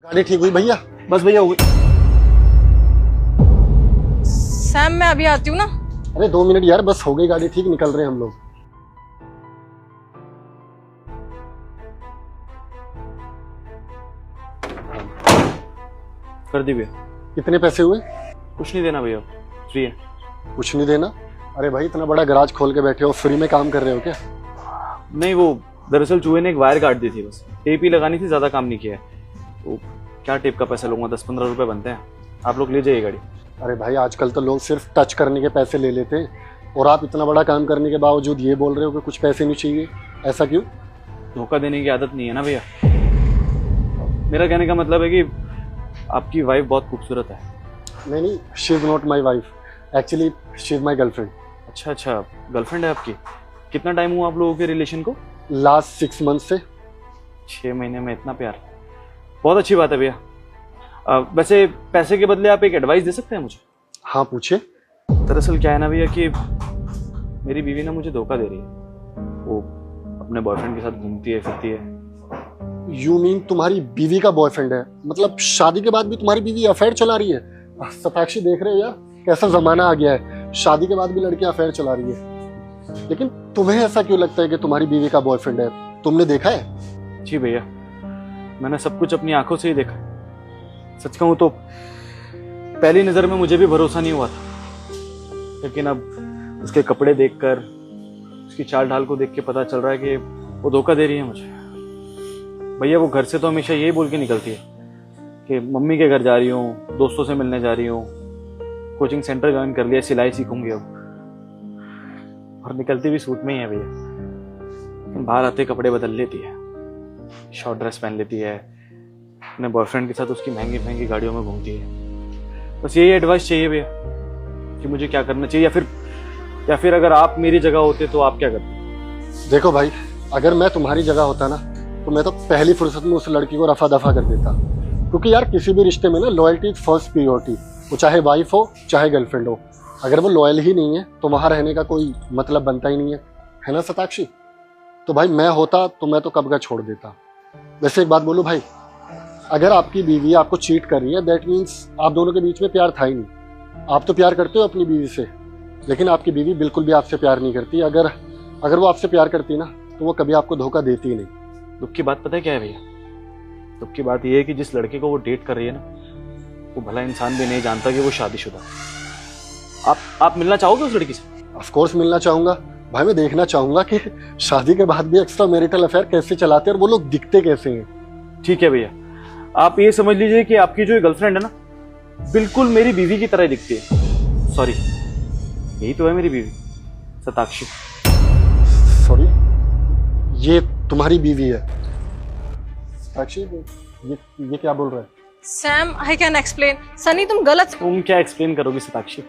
गाड़ी ठीक हुई भैया? बस भैया हो गई। सैम मैं अभी आती हूँ ना। अरे 2 मिनट यार, बस हो गई गाड़ी ठीक, निकल रहे हैं हम लोग। कर दी भैया। कितने पैसे हुए? कुछ नहीं देना भैया, फ्री है। कुछ नहीं देना? अरे भाई इतना बड़ा गराज खोल के बैठे हो, फ्री में काम कर रहे हो क्या? नहीं, वो दरअसल चूहे ने एक वायर काट दी थी, बस टेप ही लगानी थी, ज्यादा काम नहीं किया है। तो क्या टेप का पैसा लूंगा, 10-15 रुपए बनते हैं। आप लोग ले जाइए गाड़ी। अरे भाई आजकल तो लोग सिर्फ टच करने के पैसे ले लेते हैं, और आप इतना बड़ा काम करने के बावजूद ये बोल रहे हो कि कुछ पैसे नहीं चाहिए, ऐसा क्यों? धोखा देने की आदत नहीं है ना भैया। मेरा कहने का मतलब है कि आपकी वाइफ बहुत खूबसूरत है। नहीं, she is not my wife, actually she is my girlfriend. अच्छा, गर्लफ्रेंड है आपकी? कितना टाइम हुआ आप लोगों के रिलेशन को? लास्ट 6 मंथ से। 6 महीने में इतना प्यार, बहुत अच्छी बात है भैया। वैसे पैसे के बदले आप एक एडवाइस दे सकते हैं मुझे? हाँ पूछे। दरअसल क्या है ना भैया कि मेरी बीवी ना मुझे धोखा दे रही है। वो अपने बॉयफ्रेंड के साथ घूमती है फिरती है। यू मीन तुम्हारी बीवी का बॉयफ्रेंड है? मतलब शादी के बाद भी तुम्हारी बीवी अफेयर चला रही है? सताक्षी देख रहे हो यार कैसा जमाना आ गया है, शादी के बाद भी लड़कियां अफेयर चला रही है। लेकिन तुम्हें ऐसा क्यों लगता है कि तुम्हारी बीवी का बॉयफ्रेंड है? तुमने देखा है? जी भैया, मैंने सब कुछ अपनी आंखों से ही देखा। सच कहूं तो पहली नजर में मुझे भी भरोसा नहीं हुआ था, लेकिन अब उसके कपड़े देखकर, उसकी चाल ढाल को देख के पता चल रहा है कि वो धोखा दे रही है मुझे। भैया वो घर से तो हमेशा यही बोल के निकलती है कि मम्मी के घर जा रही हूँ, दोस्तों से मिलने जा रही हूँ, कोचिंग सेंटर ज्वाइन कर लिया, सिलाई सीखूंगी अब। और निकलती भी सूट में ही है भैया, लेकिन बाहर आते कपड़े बदल लेती है, शॉर्ट ड्रेस पहन लेती है, अपने बॉयफ्रेंड के साथ उसकी महंगी महंगी गाड़ियों में घूमती है। बस यही एडवाइस चाहिए भैया कि मुझे क्या करना चाहिए, या फिर अगर आप मेरी जगह होते तो आप क्या करते? देखो भाई, अगर मैं तुम्हारी जगह होता ना तो मैं तो पहली फुर्सत में उस लड़की को रफा दफा कर देता। क्योंकि यार किसी भी रिश्ते में ना लॉयल्टी इज फर्स्ट प्रियोरिटी, वो चाहे वाइफ हो चाहे गर्लफ्रेंड हो। अगर वो लॉयल ही नहीं है तो वहां रहने का कोई मतलब बनता ही नहीं है ना सताक्षी? तो भाई मैं होता तो मैं तो कब का छोड़ देता। वैसे एक बात बोलूं भाई, अगर आपकी बीवी आपको चीट कर रही है दैट मीन्स आप दोनों के बीच में प्यार था ही नहीं। आप तो प्यार करते हो अपनी बीवी से, लेकिन आपकी बीवी बिल्कुल भी आपसे प्यार नहीं करती। अगर वो आपसे प्यार करती ना तो वो कभी आपको धोखा देती ही नहीं। दुख की बात पता है क्या है भैया? दुख की बात यह है कि जिस लड़के को वो डेट कर रही है ना, वो भला इंसान भी नहीं जानता कि वो शादीशुदा है। आप मिलना चाहोगे उस लड़की से? ऑफ कोर्स मिलना चाहूंगा भाई। मैं देखना चाहूंगा कि शादी के बाद भी एक्स्ट्रा मैरिटल अफेयर कैसे चलाते हैं और वो लोग दिखते कैसे हैं। ठीक है भैया, आप ये समझ लीजिए कि आपकी जो गर्लफ्रेंड है ना, बिल्कुल मेरी बीवी की तरह दिखती है। सॉरी, यही तो है मेरी बीवी, सताक्षी। सॉरी, ये तुम्हारी बीवी है सताक्षी? ये क्या बोल रहा है? Sam I can explain. Sunny तुम गलत। तुम क्या एक्सप्लेन करोगी सताक्षी?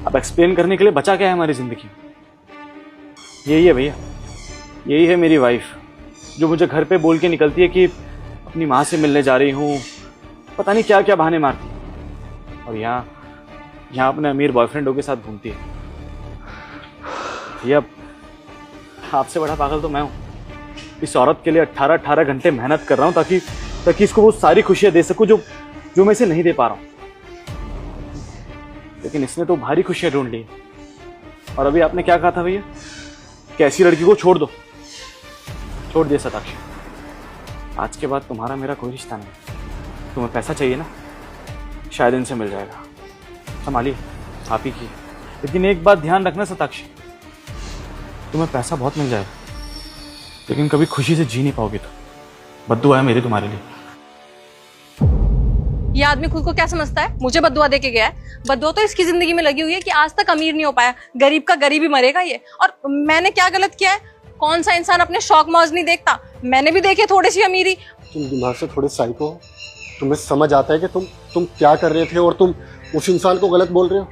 अब एक्सप्लेन करने के लिए बचा क्या है हमारी जिंदगी? यही है भैया, यही है मेरी वाइफ, जो मुझे घर पे बोल के निकलती है कि अपनी माँ से मिलने जा रही हूँ, पता नहीं क्या क्या बहाने मारती है, और यहाँ अपने अमीर बॉयफ्रेंडों के साथ घूमती है। भैया आपसे बड़ा पागल तो मैं हूँ। इस औरत के लिए 18 घंटे मेहनत कर रहा हूँ ताकि इसको वो सारी खुशियां दे सकूं जो मैं इसे नहीं दे पा रहा हूँ। लेकिन इसने तो भारी खुशियां ढूंढ ली। और अभी आपने क्या कहा था भैया कि ऐसी लड़की को छोड़ दो? छोड़ दिया सताक्षी। आज के बाद तुम्हारा मेरा कोई रिश्ता नहीं। तुम्हें पैसा चाहिए ना, शायद इनसे मिल जाएगा, संभालिए, आप ही की। लेकिन एक बात ध्यान रखना सताक्षी, तुम्हें पैसा बहुत मिल जाएगा, लेकिन कभी खुशी से जी नहीं पाओगे। तो बद्दुआ है मेरी तुम्हारे लिए। ये आदमी खुद को क्या समझता है? मुझे बद्दुआ दे के गया है। बद्दुआ तो इसकी जिंदगी में लगी हुई है कि आज तक अमीर नहीं हो पाया। गरीब का गरीब ही मरेगा ये। और मैंने क्या गलत किया है? कौन सा इंसान अपने शौक मौज नहीं देखता? मैंने भी देखे थोड़ी सी अमीरी। तुम दिमाग से थोड़े साइको हो। तुम्हें समझ आता है कि तुम क्या कर रहे थे, और तुम उस इंसान को गलत बोल रहे हो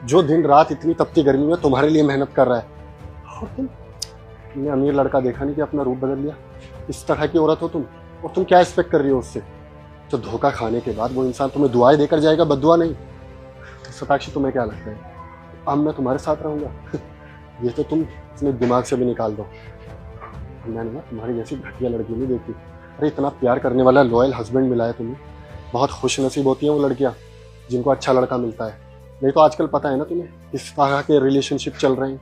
जो दिन रात इतनी तपती गर्मी में तुम्हारे लिए मेहनत कर रहा है। और तुमने अमीर लड़का देखा नहीं कि अपना रूप बदल लिया? इस तरह की औरत हो तुम, और तुम क्या एक्सपेक्ट कर रही हो उससे? तो धोखा खाने के बाद वो इंसान तुम्हें दुआएं देकर जाएगा, बद्दुआ नहीं। सताक्षी तुम्हें क्या लगता है अब मैं तुम्हारे साथ रहूंगा? ये तो तुम अपने दिमाग से भी निकाल दो। मैंने ना तुम्हारी जैसी घटिया लड़की नहीं देखी। अरे इतना प्यार करने वाला लॉयल हस्बैंड मिला है तुम्हें, बहुत खुश नसीब होती हैं वो लड़कियां जिनको अच्छा लड़का मिलता है। नहीं तो आजकल पता है ना तुम्हें किस तरह के रिलेशनशिप चल रहे हैं,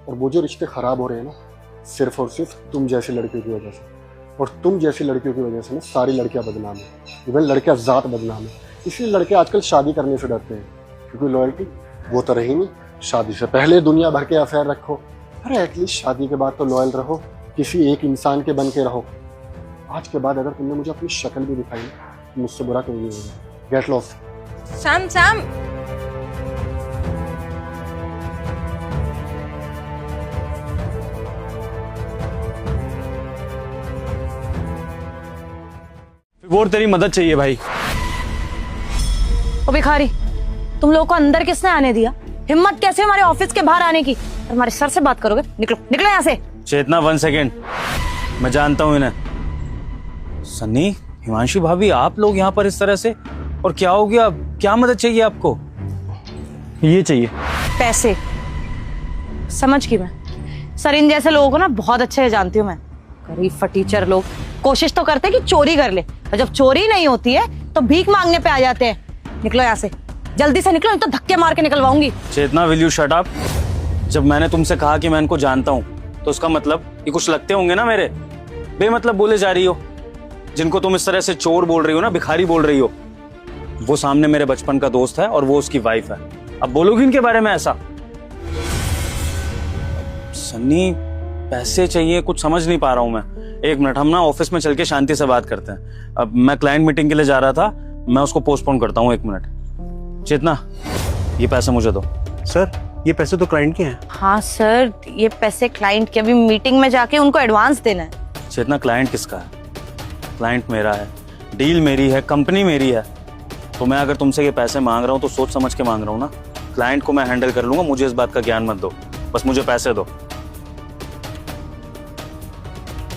और वो जो रिश्ते ख़राब हो रहे हैं ना, सिर्फ और सिर्फ तुम जैसी लड़कियों की वजह से। और तुम जैसी लड़कियों की वजह से ना सारी लड़कियां बदनाम हैं, इवन लड़कियां ज़ात बदनाम है। इसलिए लड़के आजकल शादी करने से डरते हैं, क्योंकि लॉयल्टी वो तो रही नहीं। शादी से पहले दुनिया भर के अफेयर रखो, अरे एटलीस्ट शादी के बाद तो लॉयल रहो, किसी एक इंसान के बन के रहो। आज के बाद अगर तुमने मुझे अपनी शक्ल भी दिखाई ना, तो मुझसे बुरा कोई नहीं होगा। Get lost. सैम सैम, वो तेरी मदद चाहिए भाई। ओ भिखारी, तुम लोगों को अंदर किसने आने दिया? हिम्मत कैसे हमारे ऑफिस के बाहर आने की? और हमारे सर से बात करोगे? निकलो निकलो यहाँ से। चेतना 1 सेकेंड, मैं जानता हूँ इन्हें। सन्नी, हिमांशु भाभी, आप लोग यहाँ पर इस तरह से, और क्या हो गया? क्या मदद चाहिए आपको? ये चाहिए पैसे। समझ गई मैं। सर, इन जैसे लोगों को ना बहुत अच्छे से जानती हूँ मैं। गरीब फटीचर लोग कोशिश तो करते हैं कि चोरी कर ले, और जब चोरी नहीं होती है तो भीख मांगने पे आ जाते हैं। निकलो यहाँ से, जल्दी से निकलो, नहीं तो धक्के मार के निकलवाऊंगी। चेतना, विल यू शट अप? जब मैंने तुमसे कहा कि मैं इनको जानता हूँ, तो उसका मतलब ये कुछ लगते होंगे ना मेरे। बेमतलब बोले जा रही हो। जिनको तुम इस तरह से चोर बोल रही हो ना, भिखारी बोल रही हो, वो सामने मेरे बचपन का दोस्त है और वो उसकी वाइफ है। अब बोलोगी इनके बारे में ऐसा? सन्नी, पैसे चाहिए, कुछ समझ नहीं पा रहा हूं मैं। एक मिनट, हम ना ऑफिस में चल के शांति से बात करते हैं। अब मैं क्लाइंट मीटिंग के लिए जा रहा था, मैं उसको पोस्टपोन करता हूँ। 1 मिनट। चेतना, ये पैसे मुझे दो। सर, ये पैसे तो क्लाइंट के हैं। हाँ सर, ये पैसे क्लाइंट के, अभी मीटिंग में जाके उनको एडवांस देना है। चेतना, क्लाइंट किसका है? क्लाइंट मेरा है, डील मेरी है, कंपनी मेरी है। तो मैं अगर तुमसे ये पैसे मांग रहा हूँ तो सोच समझ के मांग रहा हूँ ना। क्लाइंट को मैं हैंडल कर लूंगा, मुझे इस बात का ज्ञान मत दो, बस मुझे पैसे दो।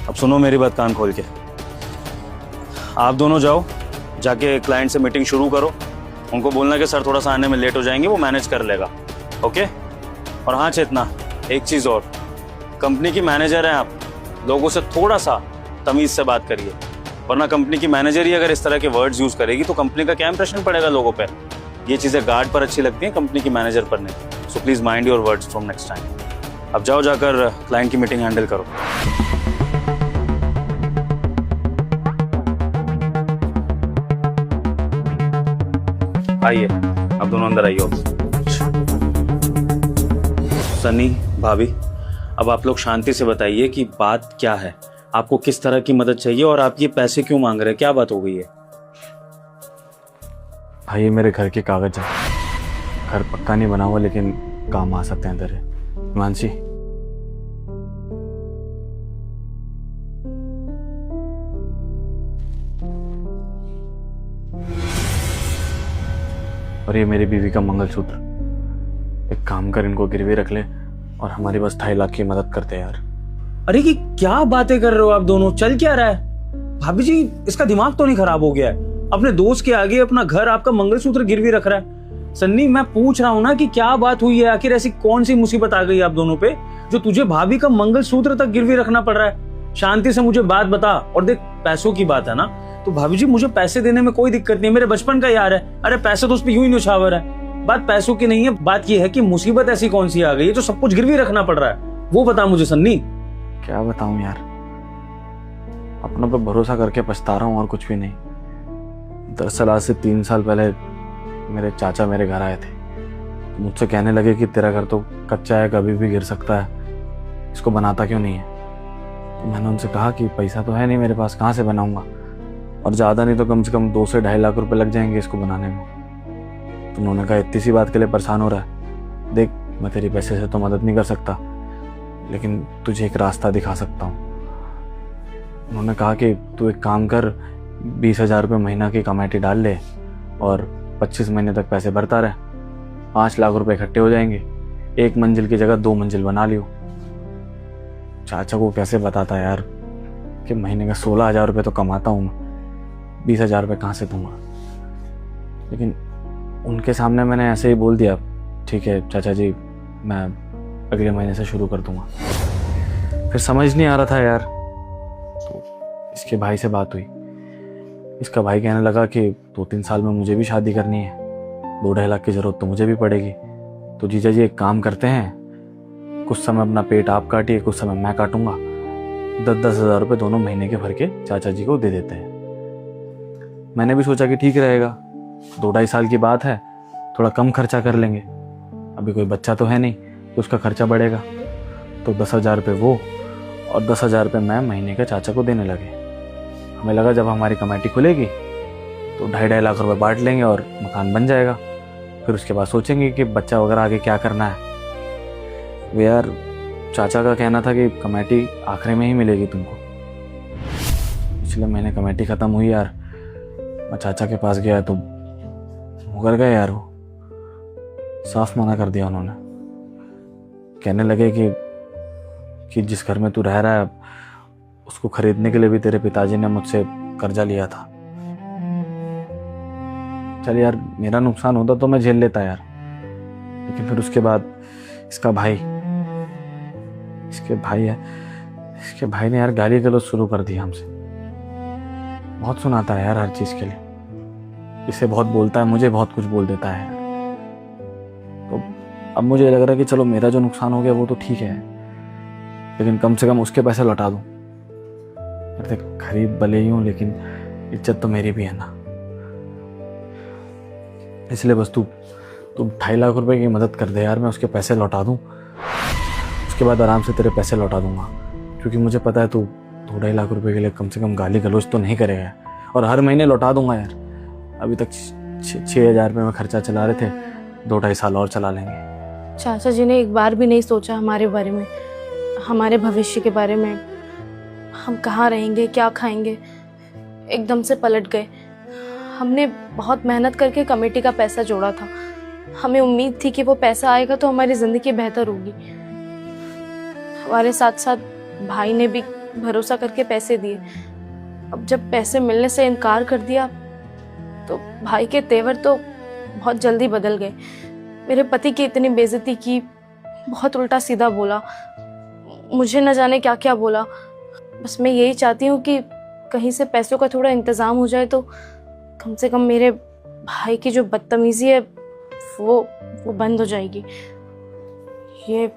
अब सुनो मेरी बात कान खोल के। आप दोनों जाओ, जाके क्लाइंट से मीटिंग शुरू करो। उनको बोलना कि सर थोड़ा सा आने में लेट हो जाएंगे, वो मैनेज कर लेगा। ओके? और हाँ चेतना, एक चीज और, कंपनी की मैनेजर हैं आप, लोगों से थोड़ा सा तमीज से बात करिए, वरना कंपनी की मैनेजर ही अगर इस तरह के वर्ड्स यूज करेगी तो कंपनी का क्या इंप्रेशन पड़ेगा लोगों पे। ये चीजें गार्ड पर अच्छी लगती हैं, कंपनी की मैनेजर पर नहीं। So please mind your words from next time. अब जाओ, जाकर क्लाइंट की मीटिंग हैंडल करो। आइए, अब दोनों अंदर आइए। सनी, भाभी, अब आप लोग शांति से बताइए कि बात क्या है, आपको किस तरह की मदद चाहिए और आप ये पैसे क्यों मांग रहे हैं? क्या बात हो गई है? भाई, ये मेरे घर के कागज है। घर पक्का नहीं बना हुआ, लेकिन काम आ सकते हैं तेरे। मानसी, और ये मेरी बीवी का मंगलसूत्र। एक काम कर, इनको गिरवी रख ले और हमारी बस 2.5 लाख की मदद करते यार। अरे कि क्या बातें कर रहे हो आप दोनों? चल क्या रहा है? भाभी जी, इसका दिमाग तो नहीं खराब हो गया है? अपने दोस्त के आगे अपना घर, आपका मंगलसूत्र गिरवी रख रहा है। सन्नी, मैं पूछ रहा हूं ना कि क्या बात हुई है? आखिर ऐसी कौन सी मुसीबत आ गई आप दोनों पे जो तुझे भाभी का मंगलसूत्र तक गिरवी रखना पड़ रहा है? शांति से मुझे बात बता। और देख, पैसों की बात है ना, तो भाभी जी मुझे पैसे देने में कोई दिक्कत नहीं है, मेरे बचपन का यार है। अरे पैसे तो उस पर यूं ही न्यौछावर है। बात पैसों की नहीं है, बात यह है कि मुसीबत ऐसी कौन सी आ गई है जो सब कुछ गिरवी रखना पड़ रहा है, वो बता मुझे सन्नी। क्या बताऊं यार, अपनों पे भरोसा करके पछता रहा हूं और कुछ भी नहीं। दरअसल आज से 3 साल पहले मेरे चाचा मेरे घर आए थे। तो मुझसे कहने लगे कि तेरा घर तो कच्चा है, कभी भी गिर सकता है, इसको बनाता क्यों नहीं है? तो मैंने उनसे कहा कि पैसा तो है नहीं मेरे पास, कहाँ से बनाऊंगा, और ज़्यादा नहीं तो कम से कम 2 से 2.5 लाख रुपए लग जाएंगे इसको बनाने में। तो उन्होंने कहा, इतनी सी बात के लिए परेशान हो रहा है? देख, मैं तेरी पैसे से तो मदद नहीं कर सकता, लेकिन तुझे एक रास्ता दिखा सकता हूँ। उन्होंने कहा कि तू एक काम कर, 20,000 रुपये महीना की कमेटी डाल ले और 25 महीने तक पैसे भरता रहे, 5 लाख रुपए इकट्ठे हो जाएंगे। 1 मंजिल की जगह 2 मंजिल बना लियो। चाचा को कैसे बताता यार कि महीने का 16,000 रुपये तो कमाता हूँ मैं, 20,000 रुपये कहाँ से दूंगा? लेकिन उनके सामने मैंने ऐसे ही बोल दिया, ठीक है चाचा जी, मैं अगले महीने से शुरू कर दूंगा। फिर समझ नहीं आ रहा था यार, तो इसके भाई से बात हुई। इसका भाई कहने लगा कि 2-3 साल में मुझे भी शादी करनी है, 2-2.5 लाख की ज़रूरत तो मुझे भी पड़ेगी। तो जीजा जी एक काम करते हैं, कुछ समय अपना पेट आप काटिए, कुछ समय मैं काटूंगा, 10-10 हज़ार रुपये दोनों महीने के भर के चाचा जी को दे देते हैं। मैंने भी सोचा कि ठीक रहेगा, 2-2.5 साल की बात है, थोड़ा कम खर्चा कर लेंगे, अभी कोई बच्चा तो है नहीं तो उसका खर्चा बढ़ेगा। तो 10,000 रुपये वो और 10,000 रुपये मैं महीने के चाचा को देने लगे। हमें लगा जब हमारी कमेटी खुलेगी तो 2.5 लाख रुपए बांट लेंगे और मकान बन जाएगा। फिर उसके बाद सोचेंगे कि बच्चा वगैरह आगे क्या करना है। वे यार चाचा का कहना था कि कमेटी आखिरी में ही मिलेगी तुमको। पिछले महीने कमेटी ख़त्म हुई यार, मैं चाचा के पास गया तो मुकर गए यार, वो साफ मना कर दिया उन्होंने। कहने लगे कि जिस घर में तू रह रहा है उसको खरीदने के लिए भी तेरे पिताजी ने मुझसे कर्जा लिया था। चल यार मेरा नुकसान होता तो मैं झेल लेता यार, लेकिन फिर उसके बाद इसके भाई ने यार गाली गलौज शुरू कर दी हमसे। बहुत सुनाता है यार हर चीज के लिए, इसे बहुत बोलता है, मुझे बहुत कुछ बोल देता है। तो अब मुझे लग रहा है कि चलो मेरा जो नुकसान हो गया वो तो ठीक है, लेकिन कम से कम उसके पैसे लौटा दूं। देख गरीब भले ही हूं लेकिन इज्जत तो मेरी भी है ना, इसलिए बस तू 2.5 लाख रुपए की मदद कर दे यार, मैं उसके पैसे लौटा दूं, उसके बाद आराम से तेरे पैसे लौटा दूंगा। क्योंकि मुझे पता है तू 2-2.5 लाख रुपए के लिए कम से कम गाली गलौज तो नहीं करेगा, और हर महीने लौटा दूंगा यार। अभी तक 6,000 रुपये में खर्चा चला रहे थे, 2-2.5 साल और चला लेंगे। चाचा जी ने एक बार भी नहीं सोचा हमारे बारे में, हमारे भविष्य के बारे में, हम कहाँ रहेंगे, क्या खाएंगे। एकदम से पलट गए। हमने बहुत मेहनत करके कमेटी का पैसा जोड़ा था, हमें उम्मीद थी कि वो पैसा आएगा तो हमारी ज़िंदगी बेहतर होगी। हमारे साथ साथ भाई ने भी भरोसा करके पैसे दिए। अब जब पैसे मिलने से इनकार कर दिया तो भाई के तेवर तो बहुत जल्दी बदल गए। मेरे पति की इतनी बेइज्जती की, बहुत उल्टा सीधा बोला, मुझे न जाने क्या क्या बोला। बस मैं यही चाहती हूँ कि कहीं से पैसों का थोड़ा इंतज़ाम हो जाए तो कम से कम मेरे भाई की जो बदतमीज़ी है वो बंद हो जाएगी। ये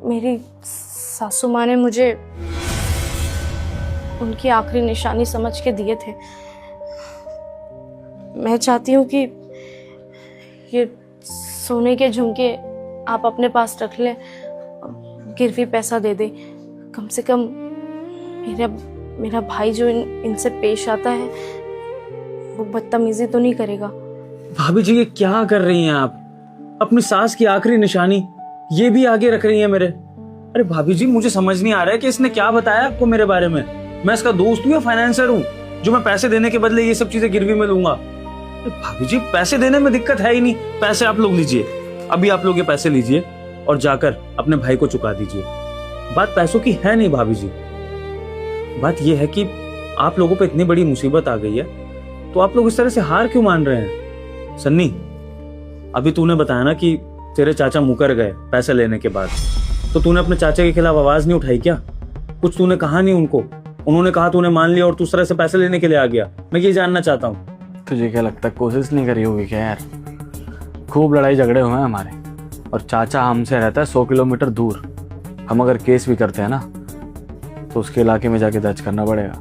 मेरी सासू माँ ने मुझे उनकी आखिरी निशानी समझ के दिए थे। मैं चाहती हूँ कि ये सोने के झुमके आप अपने पास रख लें, गिरवी पैसा दे दे। कम से कम मेरा भाई जो इनसे पेश आता है वो बदतमीजी तो नहीं करेगा। भाभी जी ये क्या कर रही हैं आप? अपनी सास की आखिरी निशानी ये भी आगे रख रही हैं मेरे। अरे भाभी जी मुझे समझ नहीं आ रहा है कि इसने क्या बताया आपको मेरे बारे में। मैं इसका दोस्त हूँ या फाइनेंसर हूँ जो मैं पैसे देने के बदले ये सब चीजें गिरवी में लूंगा? अरे भाभी जी पैसे देने में दिक्कत है ही नहीं, पैसे आप लोग लीजिए, अभी आप लोग ये पैसे लीजिए और जाकर अपने भाई को चुका दीजिए। बात पैसों की है नहीं भाभी जी, बात यह है कि आप लोगों पे इतनी बड़ी मुसीबत आ गई है तो आप लोग इस तरह से हार क्यों मान रहे हैं? सन्नी अभी तूने बताया ना कि तेरे चाचा मुकर गए पैसे लेने के बाद, तो तूने अपने चाचा के खिलाफ आवाज नहीं उठाई क्या? कुछ तूने कहा नहीं उनको? उन्होंने कहा तूने मान लिया और तू उस तरह से पैसे लेने के लिए आ गया? मैं ये जानना चाहता हूँ। तुझे क्या लगता है कोशिश नहीं करी होगी क्या यार? खूब लड़ाई झगड़े हुए हैं हमारे, और चाचा हमसे रहता है 100 किलोमीटर दूर। हम अगर केस भी करते हैं ना तो उसके इलाके में जाके दर्ज करना पड़ेगा,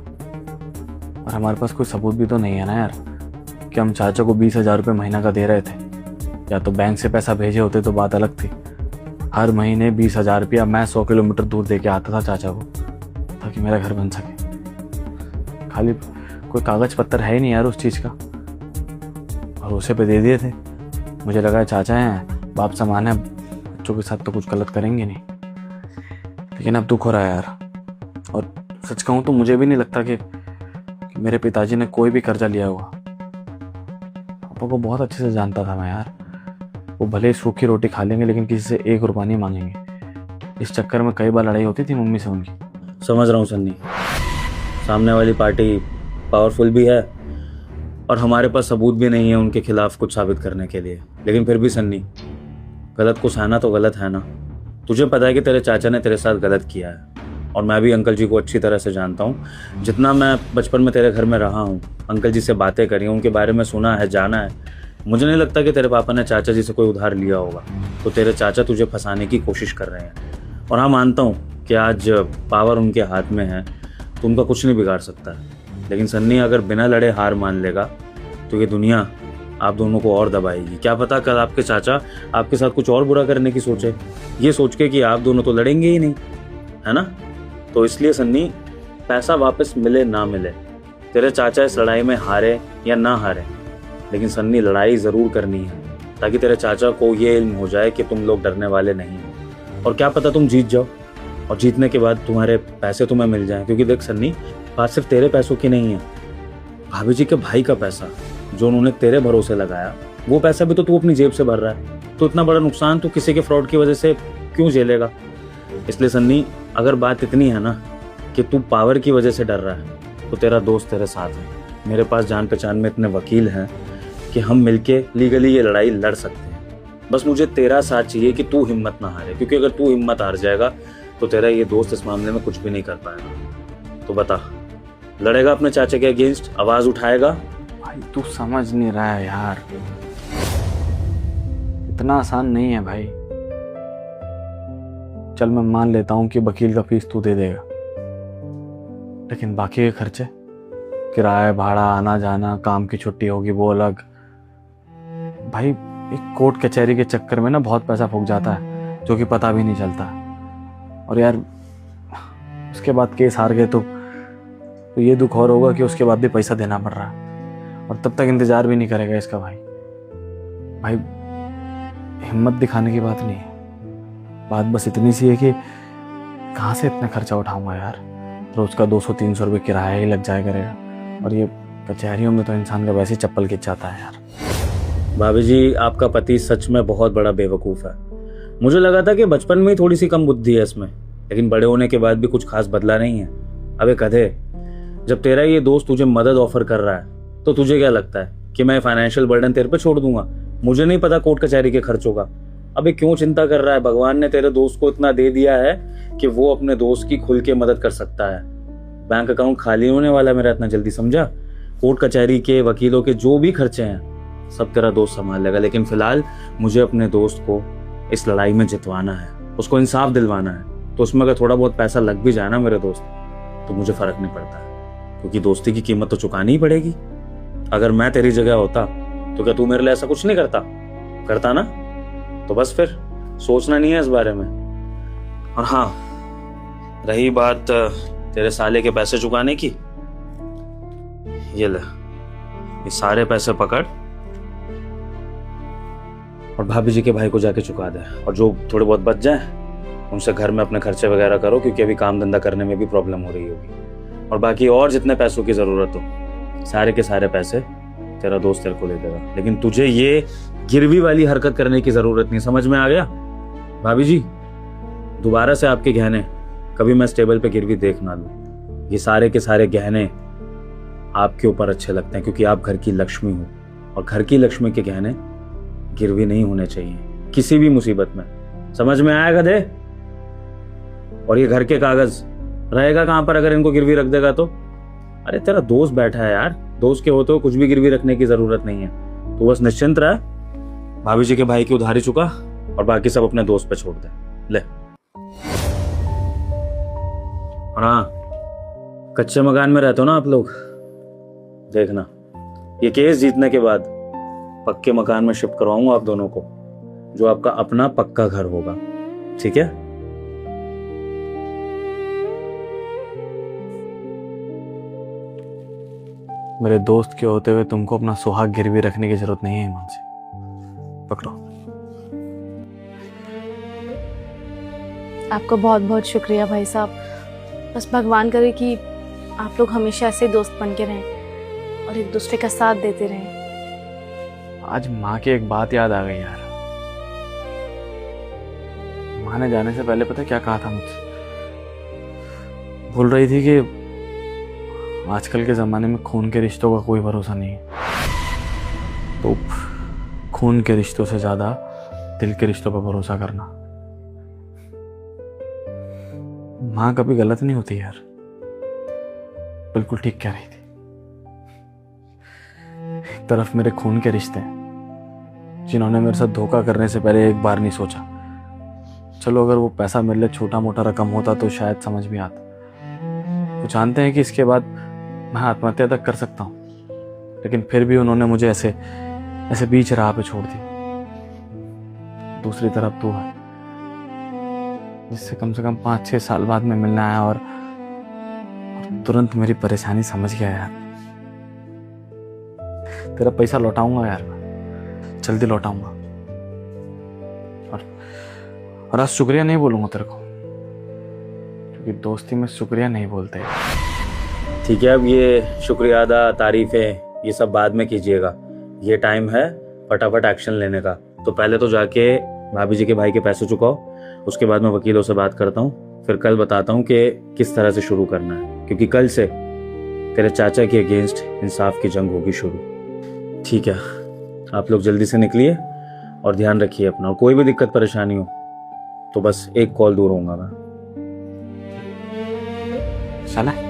और हमारे पास कोई सबूत भी तो नहीं है ना यार कि हम चाचा को 20,000 रुपये महीना का दे रहे थे। या तो बैंक से पैसा भेजे होते तो बात अलग थी। हर महीने 20,000 रुपया मैं 100 किलोमीटर दूर दे के आता था चाचा को ताकि मेरा घर बन सके। खाली कोई कागज पत्तर है ही नहीं यार उस चीज़ का, भरोसे पे दे दिए थे। मुझे लगा चाचा हैं, बाप समान है, बच्चों के साथ तो कुछ गलत करेंगे नहीं। लेकिन अब दुख हो रहा है यार, और सच कहूँ तो मुझे भी नहीं लगता कि मेरे पिताजी ने कोई भी कर्जा लिया हुआ। पापा को बहुत अच्छे से जानता था मैं यार, वो भले सूखी रोटी खा लेंगे लेकिन किसी से 1 रुपया नहीं मांगेंगे। इस चक्कर में कई बार लड़ाई होती थी मम्मी से उनकी। समझ रहा हूँ सन्नी, सामने वाली पार्टी पावरफुल भी है और हमारे पास सबूत भी नहीं है उनके खिलाफ कुछ साबित करने के लिए। लेकिन फिर भी सन्नी, गलत को सहना तो गलत है ना। तुझे पता है कि तेरे चाचा ने तेरे साथ गलत किया है और मैं भी अंकल जी को अच्छी तरह से जानता हूँ। जितना मैं बचपन में तेरे घर में रहा हूँ, अंकल जी से बातें करी, उनके बारे में सुना है, जाना है, मुझे नहीं लगता कि तेरे पापा ने चाचा जी से कोई उधार लिया होगा। तो तेरे चाचा तुझे फंसाने की कोशिश कर रहे हैं। और हाँ, मानता हूँ कि आज पावर उनके हाथ में है तो उनका कुछ नहीं बिगाड़ सकता है। लेकिन सन्नी अगर बिना लड़े हार मान लेगा तो ये दुनिया आप दोनों को और दबाएगी। क्या पता कल आपके चाचा आपके साथ कुछ और बुरा करने की सोचे, ये सोच के कि आप दोनों तो लड़ेंगे ही नहीं, है ना। तो इसलिए सन्नी, पैसा वापस मिले ना मिले, तेरे चाचा इस लड़ाई में हारे या ना हारे, लेकिन सन्नी लड़ाई ज़रूर करनी है ताकि तेरे चाचा को ये इल्म हो जाए कि तुम लोग डरने वाले नहीं हो। और क्या पता तुम जीत जाओ और जीतने के बाद तुम्हारे पैसे तुम्हें मिल जाएं। क्योंकि देख सन्नी, बात सिर्फ तेरे पैसों की नहीं है, भाभी जी के भाई का पैसा जो उन्होंने तेरे भरोसे लगाया, वो पैसा भी तो तू अपनी जेब से भर रहा है। तो इतना बड़ा नुकसान तू किसी के फ्रॉड की वजह से क्यों झेलेगा। इसलिए सन्नी, अगर बात इतनी है ना कि तू पावर की वजह से डर रहा है, तो तेरा दोस्त तेरे साथ है। मेरे पास जान पहचान में इतने वकील हैं कि हम मिलके लीगली ये लड़ाई लड़ सकते हैं। बस मुझे तेरा साथ चाहिए कि तू हिम्मत ना हारे, क्योंकि अगर तू हिम्मत हार जाएगा तो तेरा ये दोस्त इस मामले में कुछ भी नहीं कर पाएगा। तो बता, लड़ेगा अपने चाचा के अगेंस्ट, आवाज उठाएगा? भाई तू समझ नहीं रहा है यार, इतना आसान नहीं है भाई। चल मैं मान लेता हूँ कि वकील का फीस तू दे देगा, लेकिन बाकी के खर्चे, किराया, भाड़ा, आना जाना, काम की छुट्टी होगी वो अलग। भाई एक कोर्ट कचहरी के चक्कर में ना बहुत पैसा फूक जाता है जो कि पता भी नहीं चलता। और यार उसके बाद केस हार गए तो ये दुख और होगा कि उसके बाद भी पैसा देना पड़ रहा है और तब तक इंतजार भी नहीं करेगा इसका भाई। भाई हिम्मत दिखाने की बात नहीं है, बात बस इतनी सी है कि कहाँ से इतना खर्चा उठाऊंगा यार। रोज का 200-300 रुपये किराया ही लग जाया करेगा, और ये कचहरियों में तो इंसान का वैसे ही चप्पल खिंच जाता है यार। भाभी जी, आपका पति सच में बहुत बड़ा बेवकूफ़ है। मुझे लगा था कि बचपन में ही थोड़ी सी कम बुद्धि है इसमें, लेकिन बड़े होने के बाद भी कुछ खास बदला नहीं है। अबे गधे, जब तेरा ये दोस्त तुझे मदद ऑफर कर रहा है तो तुझे क्या लगता है कि मैं फाइनेंशियल बर्डन तेरे पे छोड़ दूंगा? मुझे नहीं पता कोर्ट कचहरी के खर्चों का। अबे क्यों चिंता कर रहा है? भगवान ने तेरे दोस्त को इतना दे दिया है कि वो अपने दोस्त की खुल के मदद कर सकता है। बैंक अकाउंट खाली होने वाला है मेरा इतना जल्दी, समझा? कोर्ट कचहरी के, वकीलों के जो भी खर्चे हैं सब तेरा दोस्त संभाल लेगा। लेकिन फिलहाल मुझे अपने दोस्त को इस लड़ाई में जितवाना है, उसको इंसाफ दिलवाना है। तो उसमें अगर थोड़ा बहुत पैसा लग भी जाए ना मेरे दोस्त, तो मुझे फर्क नहीं पड़ता है, क्योंकि दोस्ती की कीमत तो चुकानी ही पड़ेगी। अगर मैं तेरी जगह होता तो क्या तू मेरे लिए ऐसा कुछ नहीं करता ना? तो बस फिर सोचना नहीं है इस बारे में। और हाँ, रही बात तेरे साले के पैसे चुकाने की, ये ले, ये सारे पैसे पकड़ और भाभी जी के भाई को जाके चुका दे, और जो थोड़े बहुत बच जाए उनसे घर में अपने खर्चे वगैरह करो, क्योंकि अभी काम धंधा करने में भी प्रॉब्लम हो रही होगी। और बाकी और जितने पैसों की जरूरत हो, सारे के सारे पैसे तेरा दोस्त तेरे को दे देगा। लेकिन तुझे ये गिरवी वाली हरकत करने की जरूरत नहीं, समझ में आ गया? भाभी जी, दोबारा से आपके गहने कभी मैं इस टेबल पे गिरवी देख ना लूं। ये सारे के सारे गहने आपके ऊपर अच्छे लगते हैं क्योंकि आप घर की लक्ष्मी हो, और घर की लक्ष्मी के गहने गिरवी नहीं होने चाहिए किसी भी मुसीबत में। समझ में आया गधे? और ये घर के कागज रहेगा कहां पर अगर इनको गिरवी रख देगा तो? अरे तेरा दोस्त बैठा है यार, दोस्त के होते हो कुछ भी गिरवी रखने की जरूरत नहीं है। तो बस निश्चिंत रह, भाभी जी के भाई की उधारी चुका और बाकी सब अपने दोस्त पे छोड़ दे। ले। और हाँ, कच्चे मकान में रहते हो ना आप लोग, देखना ये केस जीतने के बाद पक्के मकान में शिफ्ट करवाऊंगा आप दोनों को, जो आपका अपना पक्का घर होगा, ठीक है? मेरे दोस्त के होते हुए तुमको अपना सुहाग गिरवी रखने की जरूरत नहीं है हिमांशी। पकड़ो। आपका बहुत बहुत शुक्रिया भाई साहब। बस भगवान करे कि आप लोग हमेशा ऐसे दोस्त बन के रहें और एक दूसरे का साथ देते रहें। आज माँ की एक बात याद आ गई यार। माँ ने जाने से पहले पता क्या कहा था मुझसे? बोल रही थी कि आजकल के ज़माने में खून के रिश्तों का कोई भरोसा नहीं है, तो खून के रिश्तों से ज़्यादा दिल के रिश्तों पर भरोसा करना। माँ कभी गलत नहीं होती यार, बिल्कुल ठीक कह रही थी। एक तरफ मेरे खून के रिश्ते हैं जिन्होंने मेरे साथ धोखा करने से पहले एक बार नहीं सोचा। चलो अगर वो पैसा मेरे लिए छोटा मोटा रकम होता तो शायद समझ भी आता। वो जानते हैं कि इसके बाद मैं आत्महत्या तक कर सकता हूँ, लेकिन फिर भी उन्होंने मुझे ऐसे बीच राह पे छोड़ दी। दूसरी तरफ तू है जिससे कम से कम 5-6 साल बाद में मिलना आया और तुरंत मेरी परेशानी समझ गया यार। तेरा पैसा लौटाऊंगा यार, जल्दी लौटाऊंगा। और आज शुक्रिया नहीं बोलूंगा तेरे को, क्योंकि दोस्ती में शुक्रिया नहीं बोलते। ठीक है, अब ये शुक्रिया अदा, तारीफें, ये सब बाद में कीजिएगा। ये टाइम है फटाफट एक्शन लेने का। तो पहले तो जाके भाभी जी के भाई के पैसे चुकाओ, उसके बाद मैं वकीलों से बात करता हूँ, फिर कल बताता हूँ कि किस तरह से शुरू करना है, क्योंकि कल से तेरे चाचा के अगेंस्ट इंसाफ की जंग होगी शुरू। ठीक है, आप लोग जल्दी से निकलिए और ध्यान रखिए अपना, और कोई भी दिक्कत परेशानी हो तो बस एक कॉल दूर होऊंगा मैं। चला।